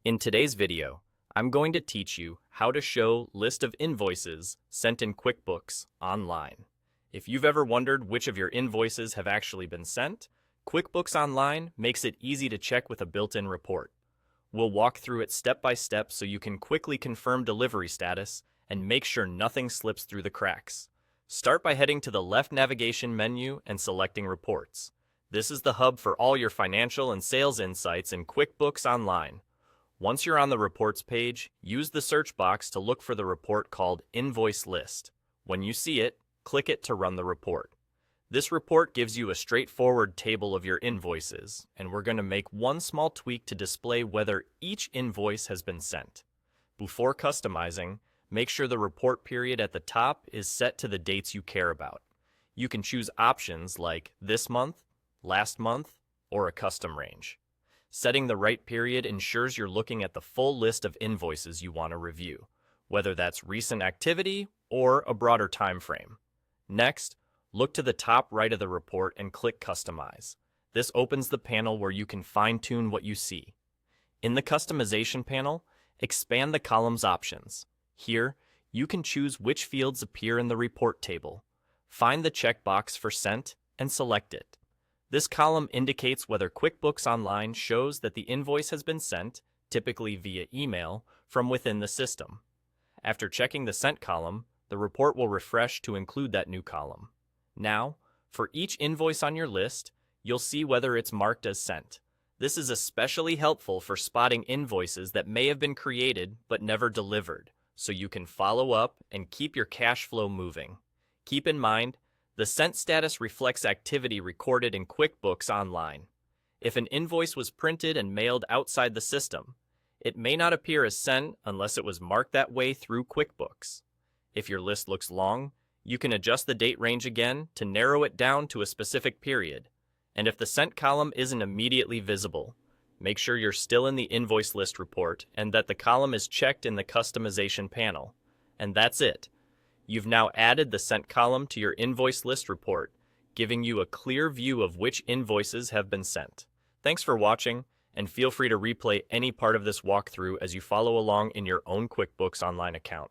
In today's video, I'm going to teach you how to show list of invoices sent in QuickBooks online. If you've ever wondered which of your invoices have actually been sent, QuickBooks Online makes it easy to check with a built-in report. We'll walk through it step by step so you can quickly confirm delivery status and make sure nothing slips through the cracks. Start by heading to the left navigation menu and selecting Reports. This is the hub for all your financial and sales insights in QuickBooks Online. Once you're on the Reports page, use the search box to look for the report called Invoice List. When you see it, click it to run the report. This report gives you a straightforward table of your invoices, and we're going to make one small tweak to display whether each invoice has been sent. Before customizing, make sure the report period at the top is set to the dates you care about. You can choose options like this month, last month, or a custom range. Setting the right period ensures you're looking at the full list of invoices you want to review, whether that's recent activity or a broader time frame. Next, look to the top right of the report and click Customize. This opens the panel where you can fine-tune what you see. In the Customization panel, expand the columns options. Here, you can choose which fields appear in the report table. Find the checkbox for Sent and select it. This column indicates whether QuickBooks Online shows that the invoice has been sent, typically via email, from within the system. After checking the Sent column, the report will refresh to include that new column. Now, for each invoice on your list, you'll see whether it's marked as sent. This is especially helpful for spotting invoices that may have been created but never delivered, so you can follow up and keep your cash flow moving. Keep in mind, the sent status reflects activity recorded in QuickBooks Online. If an invoice was printed and mailed outside the system, it may not appear as sent unless it was marked that way through QuickBooks. If your list looks long, you can adjust the date range again to narrow it down to a specific period. And if the sent column isn't immediately visible, make sure you're still in the invoice list report and that the column is checked in the customization panel. And that's it. You've now added the sent column to your invoice list report, giving you a clear view of which invoices have been sent. Thanks for watching, and feel free to replay any part of this walkthrough as you follow along in your own QuickBooks Online account.